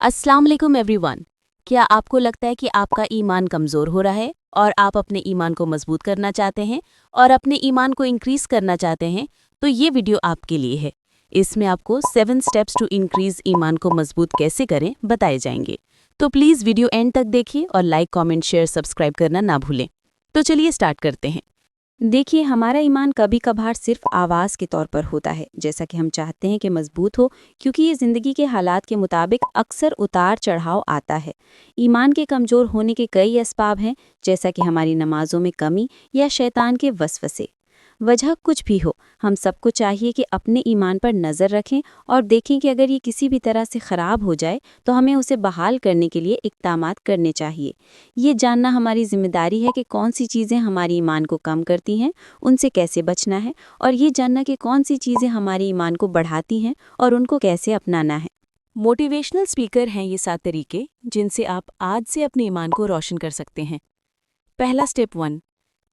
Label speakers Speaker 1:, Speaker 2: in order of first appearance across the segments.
Speaker 1: अस्सलाम वालेकुम एवरीवन। क्या आपको लगता है कि आपका ईमान कमज़ोर हो रहा है और आप अपने ईमान को मजबूत करना चाहते हैं और अपने ईमान को इंक्रीज़ करना चाहते हैं? तो ये वीडियो आपके लिए है। इसमें आपको 7 स्टेप्स टू इंक्रीज़ ईमान को मजबूत कैसे करें बताए जाएंगे। तो प्लीज़ वीडियो एंड तक देखिए और लाइक, कमेंट, शेयर, सब्सक्राइब करना ना भूलें। तो चलिए स्टार्ट करते हैं।
Speaker 2: देखिए, हमारा ईमान कभी कभार सिर्फ आवाज़ के तौर पर होता है, जैसा कि हम चाहते हैं कि मजबूत हो, क्योंकि ये ज़िंदगी के हालात के मुताबिक अक्सर उतार चढ़ाव आता है। ईमान के कमज़ोर होने के कई असबाब हैं, जैसा कि हमारी नमाज़ों में कमी या शैतान के वसवसे। वजह कुछ भी हो, हम सबको चाहिए कि अपने ईमान पर नज़र रखें और देखें कि अगर ये किसी भी तरह से ख़राब हो जाए तो हमें उसे बहाल करने के लिए इक़दामात करने चाहिए। ये जानना हमारी ज़िम्मेदारी है कि कौन सी चीज़ें हमारी ईमान को कम करती हैं, उनसे कैसे बचना है, और ये जानना कि कौन सी चीज़ें हमारे ईमान को बढ़ाती हैं और उनको कैसे अपनाना है।
Speaker 1: मोटिवेशनल स्पीकर हैं ये 7 तरीके जिनसे आप आज से अपने ईमान को रोशन कर सकते हैं। पहला स्टेप 1,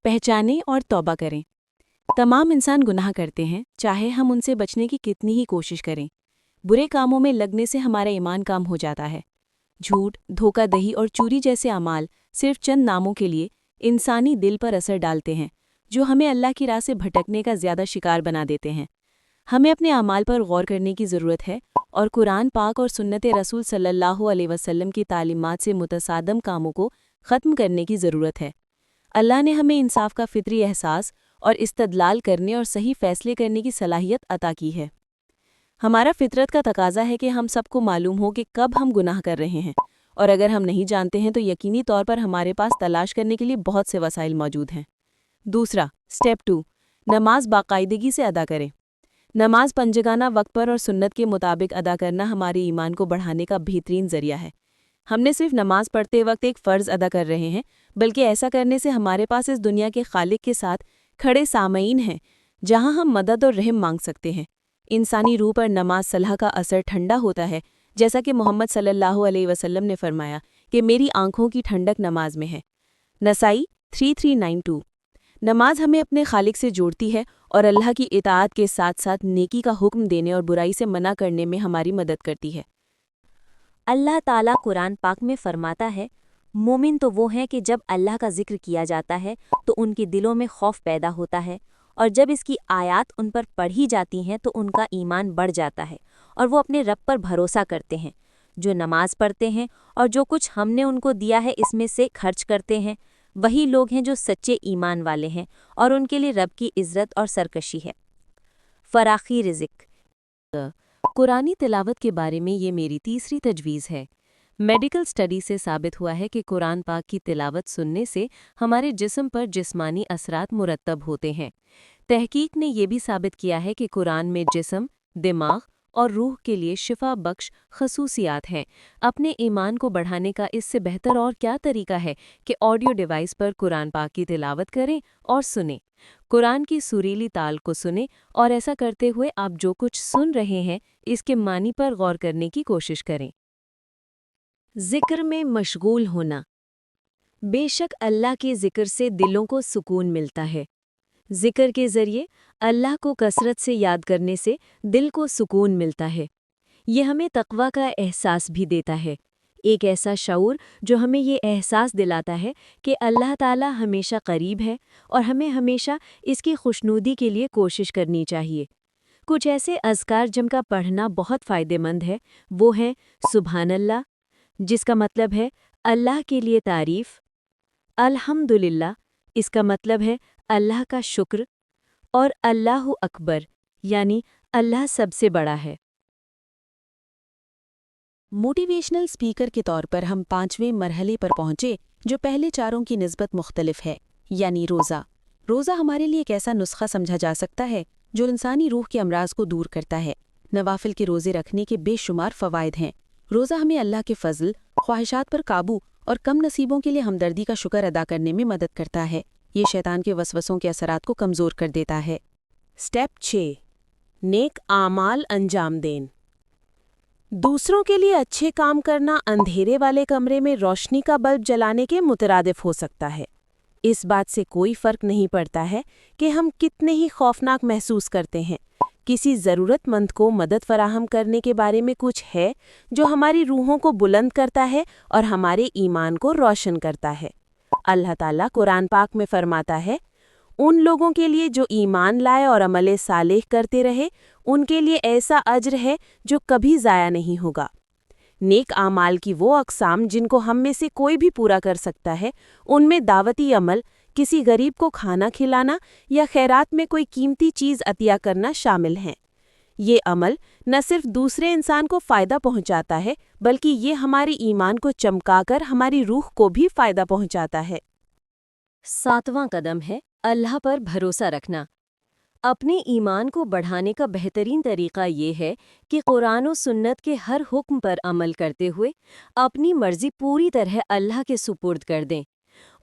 Speaker 1: पहचानें और तौबा करें। तमाम इंसान गुनाह करते हैं, चाहे हम उनसे बचने की कितनी ही कोशिश करें। बुरे कामों में लगने से हमारा ईमान कम हो जाता है। झूठ, धोखाधड़ी और चोरी जैसे अमाल सिर्फ चंद नामों के लिए इंसानी दिल पर असर डालते हैं, जो हमें अल्लाह की राह से भटकने का ज़्यादा शिकार बना देते हैं। हमें अपने अमाल पर गौर करने की ज़रूरत है और कुरान पाक और सुन्नत रसूल सल्लल्लाहु अलैहि वसल्लम की तालीमात से मुतसादम कामों को ख़त्म करने की ज़रूरत है। अल्लाह ने हमें इंसाफ का फितरी एहसास और इस्तदलाल करने और सही फैसले करने की सलाहियत अता की है। हमारा फितरत का तकाजा है कि हम सबको मालूम हो कि कब हम गुनाह कर रहे हैं, और अगर हम नहीं जानते हैं तो यकीनी तौर पर हमारे पास तलाश करने के लिए बहुत से वसाइल मौजूद हैं। दूसरा, स्टेप 2, नमाज बाकायदगी से अदा करें। नमाज पंजगाना वक्त पर और सुन्नत के मुताबिक अदा करना हमारे ईमान को बढ़ाने का बेहतरीन जरिया है। हमने सिर्फ नमाज पढ़ते वक्त एक फ़र्ज़ अदा कर रहे हैं, बल्कि ऐसा करने से हमारे पास इस दुनिया के खालिक के साथ खड़े सामईन हैं, जहां हम मदद और रहम मांग सकते हैं। इंसानी रूह पर नमाज सलाह का असर ठंडा होता है, जैसा कि मोहम्मद सल्लल्लाहु अलैहि वसल्लम ने फरमाया कि मेरी आंखों की ठंडक नमाज में है। नसाई 3392। नमाज हमें अपने खालिक से जोड़ती है और अल्लाह की इताअत के साथ साथ नेकी का हुक्म देने और बुराई से मना करने में हमारी मदद करती है।
Speaker 2: अल्लाह ताला कुरान पाक में फरमाता है, मोमिन तो वो हैं कि जब अल्लाह का जिक्र किया जाता है तो उनके दिलों में खौफ पैदा होता है, और जब इसकी आयत उन पर पढ़ी जाती हैं तो उनका ईमान बढ़ जाता है और वो अपने रब पर भरोसा करते हैं। जो नमाज पढ़ते हैं और जो कुछ हमने उनको दिया है इसमें से खर्च करते हैं, वही लोग हैं जो सच्चे ईमान वाले हैं, और उनके लिए रब की इज़्ज़त और सरकशी है। फराखी रिज़्क।
Speaker 1: कुरानी तिलावत के बारे में ये मेरी तीसरी तजवीज़ है। मेडिकल स्टडी से साबित हुआ है कि कुरान पाक की तिलावत सुनने से हमारे जिस्म पर जिस्मानी असरात मुरत्तब होते हैं। तहकीक ने यह भी साबित किया है कि कुरान में जिस्म, दिमाग और रूह के लिए शिफा बख्श खसूसियात हैं। अपने ईमान को बढ़ाने का इससे बेहतर और क्या तरीका है कि ऑडियो डिवाइस पर कुरान पाक की तिलावत करें और सुनें। कुरान की सुरीली ताल को सुनें और ऐसा करते हुए आप जो कुछ सुन रहे हैं इसके मानी पर गौर करने की कोशिश करें। ज़िक्र में मशगूल होना। बेशक अल्लाह के ज़िक्र से दिलों को सुकून मिलता है। ज़िक्र के ज़रिए अल्लाह को कसरत से याद करने से दिल को सुकून मिलता है। ये हमें तक़वा का एहसास भी देता है, एक ऐसा शऊर जो हमें ये एहसास दिलाता है कि अल्लाह ताला हमेशा करीब है और हमें हमेशा इसकी खुशनुदी के लिए कोशिश करनी चाहिए। कुछ ऐसे अज़कार जिनका पढ़ना बहुत फ़ायदेमंद है, वो हैं सुबहानल्लाह, जिसका मतलब है अल्लाह के लिए तारीफ़। अल्हम्दुलिल्लाह, इसका मतलब है अल्लाह का शुक्र। और अल्लाहु अकबर, यानी अल्लाह सबसे बड़ा है। मोटिवेशनल स्पीकर के तौर पर हम 5वें मरहले पर पहुंचे, जो पहले चारों की निस्बत मुख्तलिफ है, यानी रोज़ा। रोज़ा हमारे लिए एक ऐसा नुस्खा समझा जा सकता है जो इंसानी रूह के अमराज को दूर करता है। नवाफिल के रोज़े रखने के बेशुमार फ़वाइद हैं। रोज़ा हमें अल्लाह के फ़ज़ल, ख्वाहिशात पर काबू और कम नसीबों के लिए हमदर्दी का शुक्र अदा करने में मदद करता है। ये शैतान के वसवसों के असरात को कमज़ोर कर देता है। स्टेप 6, नेक आमाल अंजाम दें। दूसरों के लिए अच्छे काम करना अंधेरे वाले कमरे में रोशनी का बल्ब जलाने के मुतरादिफ हो सकता है। इस बात से कोई फ़र्क नहीं पड़ता है कि हम कितने ही खौफनाक महसूस करते हैं,
Speaker 3: کسی ضرورت مند کو مدد فراہم کرنے کے بارے میں کچھ ہے جو ہماری روحوں کو بلند کرتا ہے اور ہمارے ایمان کو روشن کرتا ہے۔ اللہ تعالیٰ قرآن پاک میں فرماتا ہے، ان لوگوں کے لیے جو ایمان لائے اور عمل صالح کرتے رہے، ان کے لیے ایسا اجر ہے جو کبھی ضائع نہیں ہوگا۔ نیک اعمال کی وہ اقسام جن کو ہم میں سے کوئی بھی پورا کر سکتا ہے، ان میں دعوتی عمل، کسی غریب کو کھانا کھلانا یا خیرات میں کوئی قیمتی چیز عطیہ کرنا شامل ہیں۔ یہ عمل نہ صرف دوسرے انسان کو فائدہ پہنچاتا ہے بلکہ یہ ہمارے ایمان کو چمکا کر ہماری روح کو بھی فائدہ پہنچاتا ہے۔
Speaker 4: 7واں قدم ہے اللہ پر بھروسہ رکھنا۔ اپنے ایمان کو بڑھانے کا بہترین طریقہ یہ ہے کہ قرآن و سنت کے ہر حکم پر عمل کرتے ہوئے اپنی مرضی پوری طرح اللہ کے سپرد کر دیں،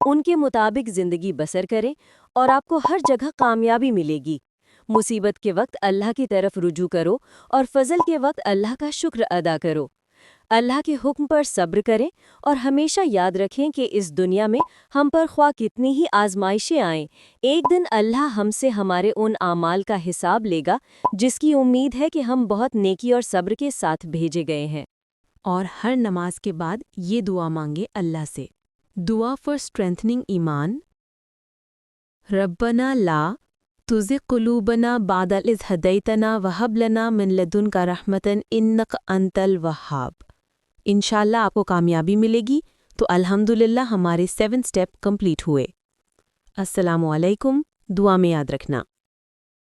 Speaker 4: ان کے مطابق زندگی بسر کریں اور آپ کو ہر جگہ کامیابی ملے گی۔ مصیبت کے وقت اللہ کی طرف رجوع کرو اور فضل کے وقت اللہ کا شکر ادا کرو۔ اللہ کے حکم پر صبر کریں اور ہمیشہ یاد رکھیں کہ اس دنیا میں ہم پر خواہ کتنی ہی آزمائشیں آئیں، ایک دن اللہ ہم سے ہمارے ان اعمال کا حساب لے گا جس کی امید ہے کہ ہم بہت نیکی اور صبر کے ساتھ بھیجے گئے ہیں۔
Speaker 3: اور ہر نماز کے بعد یہ دعا مانگے اللہ سے۔ دعا فار اسٹرینتھننگ ایمان۔ ربنا لا تزغ قلوبنا بعد اذ ہدیتنا وہب لنا من لدنک رحمۃ انک انت الوہاب۔ انشاءاللہ آپ کو کامیابی ملے گی۔ تو الحمدللہ ہمارے 7 سٹیپ کمپلیٹ ہوئے۔ السلام علیکم، دعا میں یاد رکھنا۔